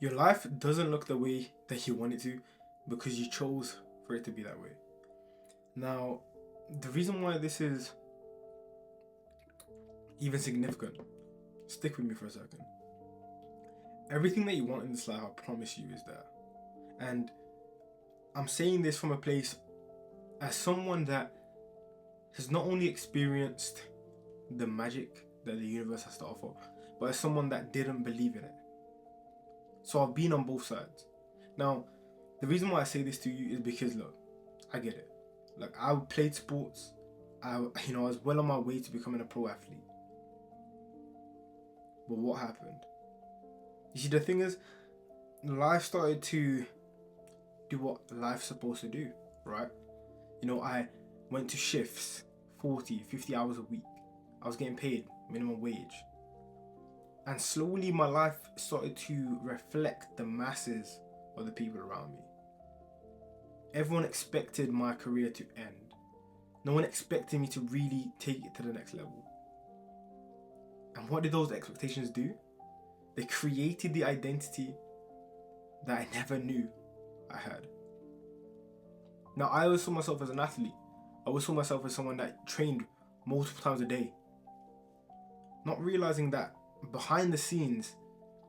Your life doesn't look the way that you want it to because you chose for it to be that way. Now, the reason why this is even significant, stick with me for a second. Everything that you want in this life, I promise you, is there. And I'm saying this from a place as someone that has not only experienced the magic that the universe has to offer, but as someone that didn't believe in it. So I've been on both sides. Now, the reason why I say this to you is because, look, I get it. Like, I played sports. I was well on my way to becoming a pro athlete. But what happened? You see, the thing is, life started to do what life's supposed to do, right? I went to shifts, 40, 50 hours a week. I was getting paid minimum wage. And slowly my life started to reflect the masses of the people around me. Everyone expected my career to end. No one expected me to really take it to the next level. And what did those expectations do? They created the identity that I never knew I had. Now, I always saw myself as an athlete. I always saw myself as someone that trained multiple times a day. Not realizing that behind the scenes,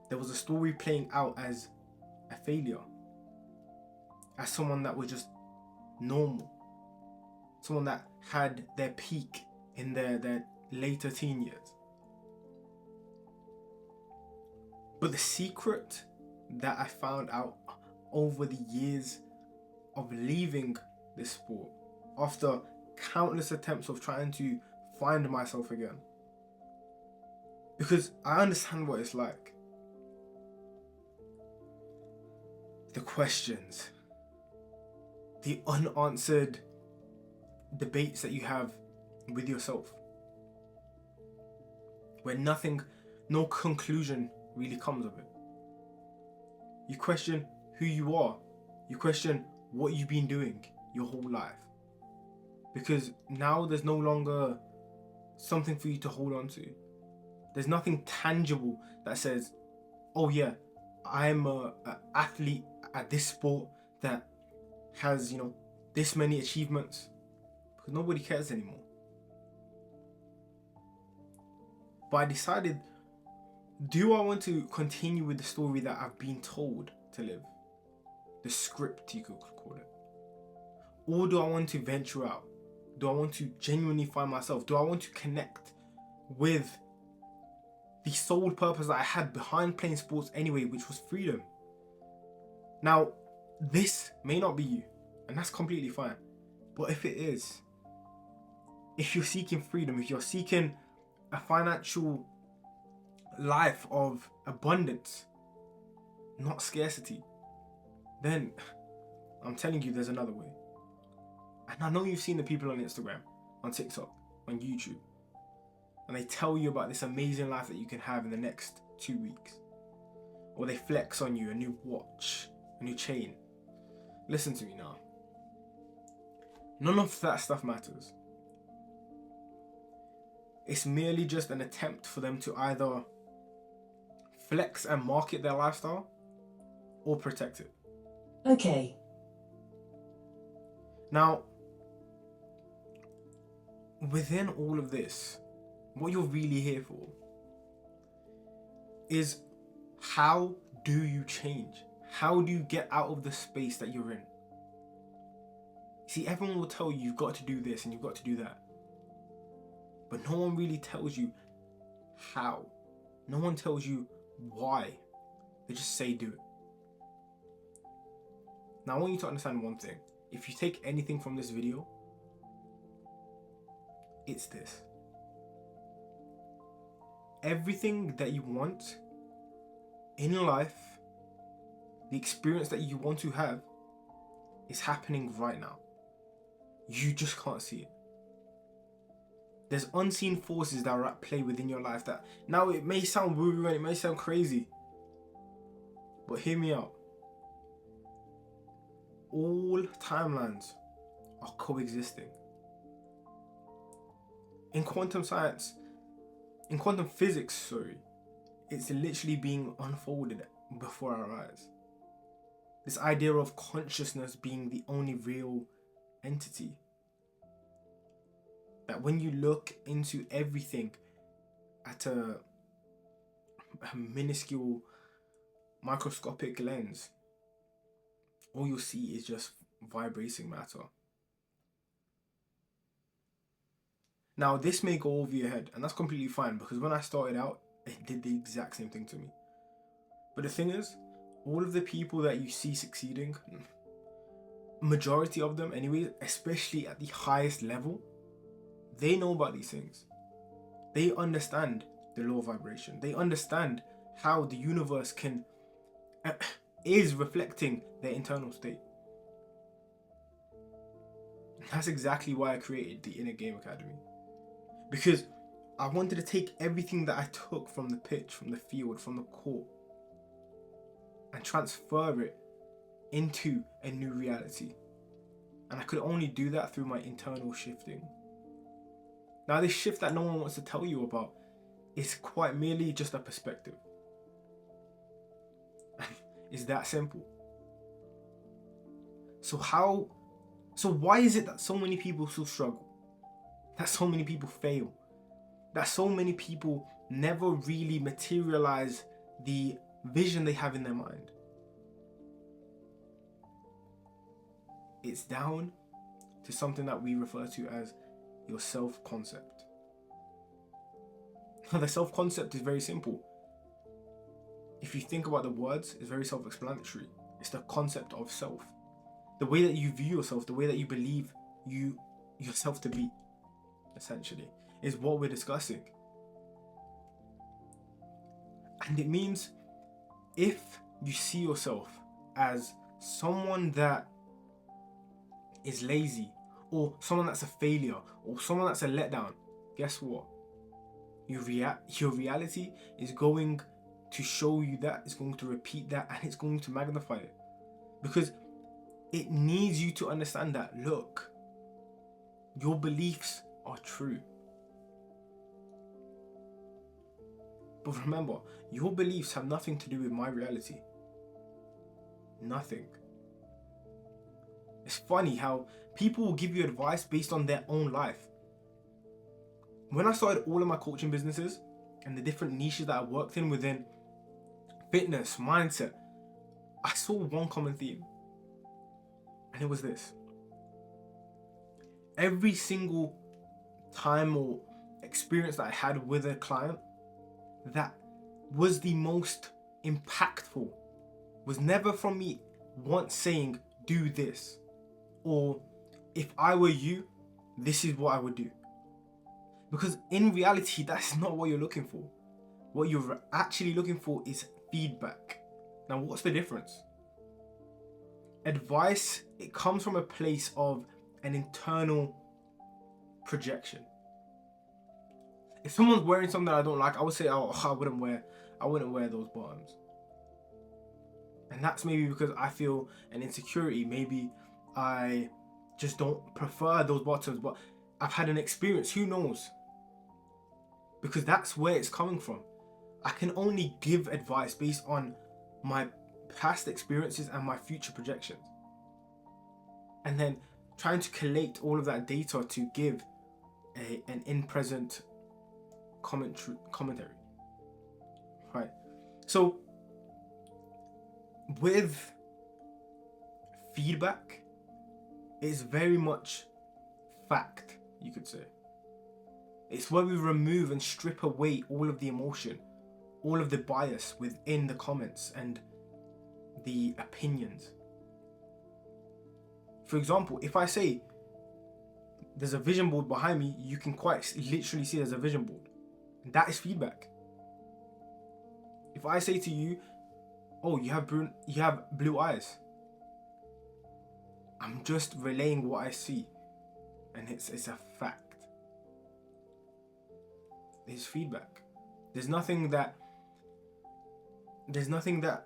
there was a story playing out as a failure. As someone that was just normal. Someone that had their peak in their later teen years. But the secret that I found out over the years of leaving this sport, after countless attempts of trying to find myself again, because I understand what it's like. The questions, the unanswered debates that you have with yourself, where no conclusion really comes of it. You question who you are. You question what you've been doing your whole life. Because now there's no longer something for you to hold on to. There's nothing tangible that says, oh yeah, I'm an athlete at this sport that has, this many achievements. Because nobody cares anymore. But I decided, do I want to continue with the story that I've been told to live? The script, you could call it. Or do I want to venture out? Do I want to genuinely find myself? Do I want to connect with the sole purpose that I had behind playing sports anyway, which was freedom? Now, this may not be you, and that's completely fine. But if it is, if you're seeking freedom, if you're seeking a financial life of abundance, not scarcity, then I'm telling you there's another way. And I know you've seen the people on Instagram, on TikTok, on YouTube, and they tell you about this amazing life that you can have in the next 2 weeks. Or they flex on you a new watch, a new chain. Listen to me now. None of that stuff matters. It's merely just an attempt for them to either flex and market their lifestyle or protect it. Okay. Now, within all of this, what you're really here for is, how do you change? How do you get out of the space that you're in? See, everyone will tell you you've got to do this and you've got to do that. But no one really tells you how. No one tells you why. They just say do it. Now I want you to understand one thing. If you take anything from this video, it's this. Everything that you want in life, the experience that you want to have, is happening right now. You just can't see it. There's unseen forces that are at play within your life that, now it may sound woo-woo and it may sound crazy, but hear me out. All timelines are coexisting. In quantum physics, it's literally being unfolded before our eyes. This idea of consciousness being the only real entity. That when you look into everything at a minuscule microscopic lens, all you'll see is just vibrating matter. Now, this may go over your head, and that's completely fine, because when I started out, it did the exact same thing to me. But the thing is, all of the people that you see succeeding, majority of them anyway, especially at the highest level, they know about these things. They understand the law of vibration. They understand how the universe is reflecting their internal state. And that's exactly why I created the Inner Game Academy. Because I wanted to take everything that I took from the pitch, from the field, from the court, and transfer it into a new reality. And I could only do that through my internal shifting. Now, this shift that no one wants to tell you about is quite merely just a perspective. It's that simple. So why is it that so many people still struggle? That so many people fail? That so many people never really materialize the vision they have in their mind? It's down to something that we refer to as your self-concept. The self-concept is very simple. If you think about the words, it's very self-explanatory. It's the concept of self. The way that you view yourself, the way that you believe yourself to be, essentially, is what we're discussing. And it means if you see yourself as someone that is lazy, or someone that's a failure, or someone that's a letdown, guess what? Your reality is going to show you that, it's going to repeat that, and it's going to magnify it. Because it needs you to understand that, look, your beliefs are true. But remember, your beliefs have nothing to do with my reality. Nothing. It's funny how people will give you advice based on their own life. When I started all of my coaching businesses and the different niches that I worked in within fitness, mindset, I saw one common theme. And it was this. Every single time or experience that I had with a client that was the most impactful was never from me once saying, do this. Or if I were you, this is what I would do. Because in reality, that's not what you're looking for. What you're actually looking for is feedback. Now, what's the difference? Advice, it comes from a place of an internal projection. If someone's wearing something that I don't like, I would say, oh, I wouldn't wear those bottoms. And that's maybe because I feel an insecurity. Maybe I just don't prefer those bottoms, but I've had an experience, who knows? Because that's where it's coming from. I can only give advice based on my past experiences and my future projections. And then trying to collate all of that data to give an in-present commentary. Right. So with feedback, it's very much fact, you could say. It's where we remove and strip away all of the emotion, all of the bias within the comments and the opinions. For example, if I say there's a vision board behind me, you can quite literally see there's a vision board. That is feedback. If I say to you, oh, you have blue eyes, I'm just relaying what I see, and it's a fact. It's feedback. There's nothing that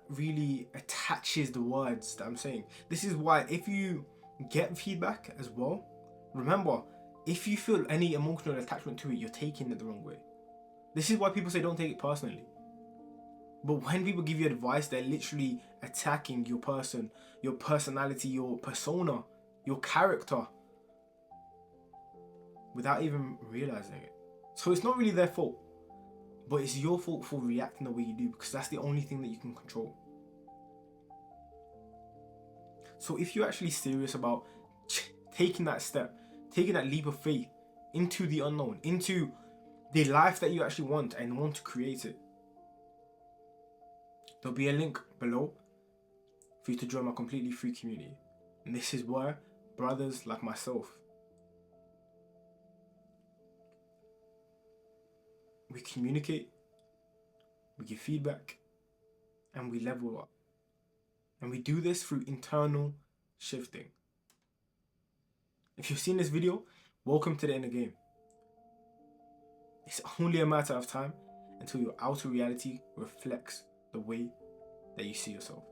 really attaches the words that I'm saying. This is why if you get feedback as well, remember, if you feel any emotional attachment to it, you're taking it the wrong way. This is why people say don't take it personally. But when people give you advice, they're literally attacking your person, your personality, your persona, your character, without even realizing it. So it's not really their fault, but it's your fault for reacting the way you do, because that's the only thing that you can control. So if you're actually serious about taking that step, taking that leap of faith into the unknown, into the life that you actually want and want to create it, there'll be a link below for you to join my completely free community. And this is where brothers like myself, we communicate, we give feedback, and we level up. And we do this through internal shifting. If you've seen this video, welcome to the inner game. It's only a matter of time until your outer reality reflects the way that you see yourself.